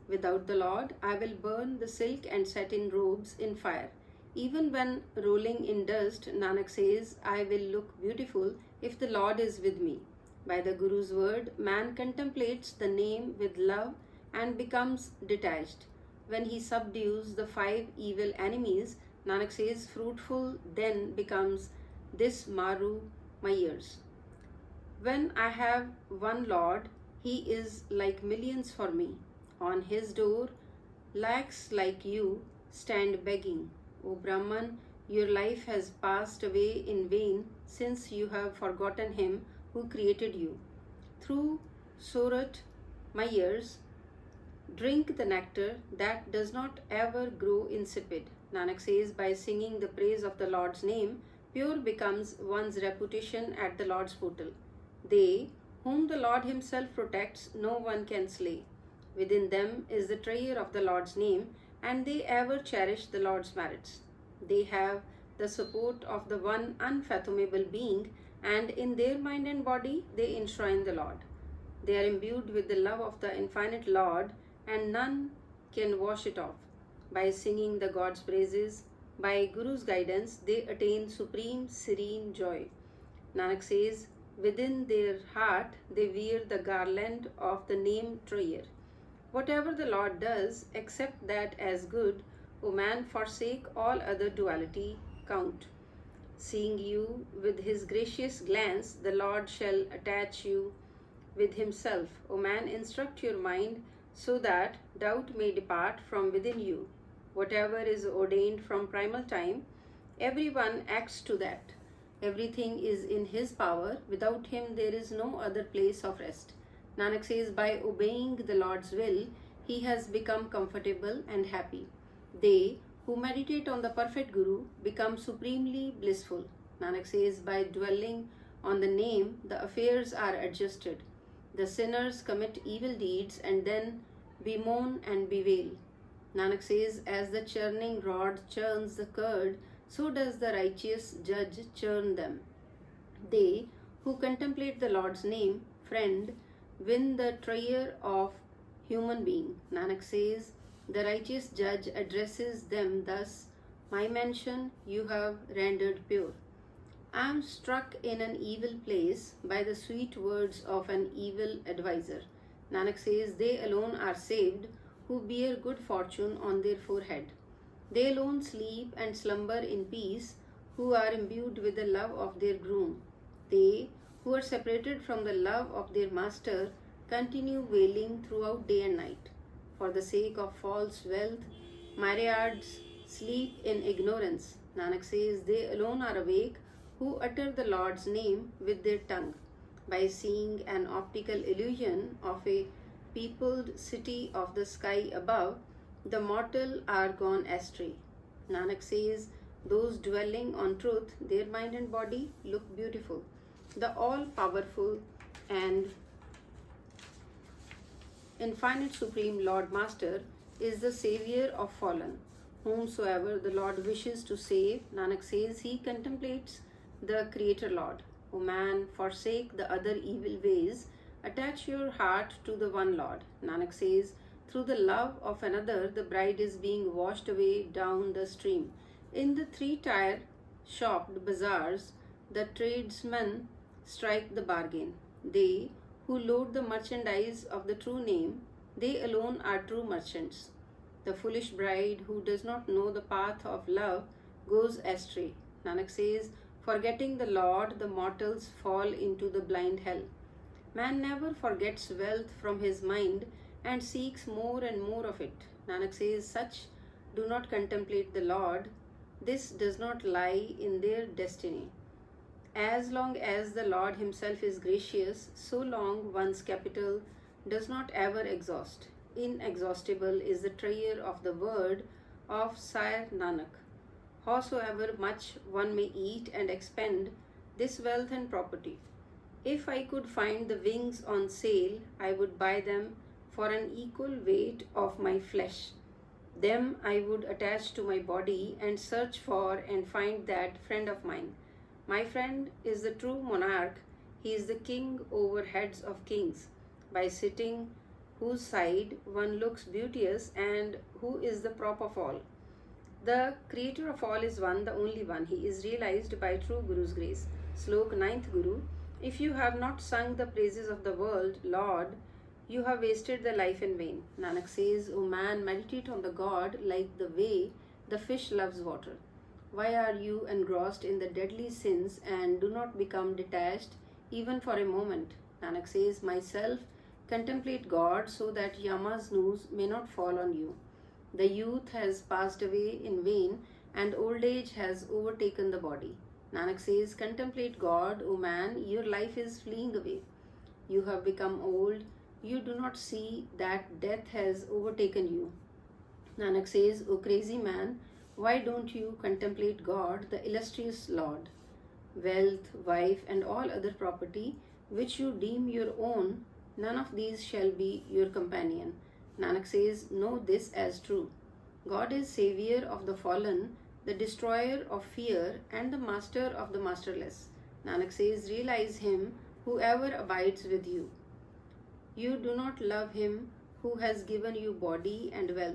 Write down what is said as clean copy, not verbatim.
Without the Lord, I will burn the silk and satin robes in fire. Even when rolling in dust, Nanak says, I will look beautiful if the Lord is with me. By the Guru's word, man contemplates the name with love and becomes detached. When he subdues the 5 evil enemies, Nanak says, fruitful then becomes this Maru, my ears. When I have one Lord, he is like millions for me. On his door, lakhs like you stand begging. O Brahman, your life has passed away in vain since you have forgotten him who created you. Through Surat, my ears, drink the nectar that does not ever grow insipid. Nanak says, by singing the praise of the Lord's name, pure becomes one's reputation at the Lord's portal. They, whom the Lord himself protects, no one can slay. Within them is the treasure of the Lord's name, and they ever cherish the Lord's merits. They have the support of the one unfathomable being, and in their mind and body they enshrine the Lord. They are imbued with the love of the infinite Lord, and none can wash it off. By singing the God's praises, by Guru's guidance, they attain supreme serene joy. Nanak says, within their heart they wear the garland of the name treasure. Whatever the Lord does, accept that as good. O man, forsake all other duality, count. Seeing you with his gracious glance, the Lord shall attach you with himself. O man, instruct your mind so that doubt may depart from within you. Whatever is ordained from primal time, everyone acts to that. Everything is in his power. Without him there is no other place of rest. Nanak says, by obeying the Lord's will, he has become comfortable and happy. They who meditate on the perfect Guru become supremely blissful. Nanak says, by dwelling on the name, the affairs are adjusted. The sinners commit evil deeds and then bemoan and bewail. Nanak says, as the churning rod churns the curd, so does the righteous judge churn them. They who contemplate the Lord's name, friend, win the treasure of human being. Nanak says, the righteous judge addresses them thus, my mention you have rendered pure. I am struck in an evil place by the sweet words of an evil adviser. Nanak says, they alone are saved who bear good fortune on their forehead. They alone sleep and slumber in peace who are imbued with the love of their groom. They who are separated from the love of their master continue wailing throughout day and night. For the sake of false wealth, myriads sleep in ignorance. Nanak says, they alone are awake who utter the Lord's name with their tongue. By seeing an optical illusion of a peopled city of the sky above, the mortal are gone astray. Nanak says, those dwelling on truth, their mind and body look beautiful. The all-powerful and infinite Supreme Lord Master is the Savior of fallen. Whomsoever the Lord wishes to save, Nanak says, he contemplates the Creator Lord. O man, forsake the other evil ways, attach your heart to the one Lord. Nanak says, through the love of another, the bride is being washed away down the stream. In the 3-tier shopped bazaars, the tradesmen strike the bargain. They who load the merchandise of the true name, they alone are true merchants. The foolish bride who does not know the path of love goes astray. Nanak says, forgetting the Lord, the mortals fall into the blind hell. Man never forgets wealth from his mind and seeks more and more of it. Nanak says, such do not contemplate the Lord. This does not lie in their destiny. As long as the Lord himself is gracious, so long one's capital does not ever exhaust. Inexhaustible is the treasure of the word of Sire Nanak. Howsoever much one may eat and expend this wealth and property, if I could find the wings on sale, I would buy them for an equal weight of my flesh. Them I would attach to my body and search for and find that friend of mine. My friend is the true monarch. He is the king over heads of kings. By sitting whose side one looks beauteous and who is the prop of all. The creator of all is one, the only one. He is realized by true Guru's grace. Slok 9th Guru. If you have not sung the praises of the world, Lord, you have wasted the life in vain. Nanak says, O man, meditate on the God like the way the fish loves water. Why are you engrossed in the deadly sins and do not become detached even for a moment? Nanak says, myself, contemplate God so that Yama's noose may not fall on you. The youth has passed away in vain and old age has overtaken the body. Nanak says, contemplate God, O man, your life is fleeing away. You have become old, you do not see that death has overtaken you. Nanak says, O crazy man, why don't you contemplate God, the illustrious Lord? Wealth, wife, and all other property which you deem your own, none of these shall be your companion. Nanak says, know this as true. God is savior of the fallen, the destroyer of fear, and the master of the masterless. Nanak says, realize him, whoever abides with you. You do not love him who has given you body and wealth.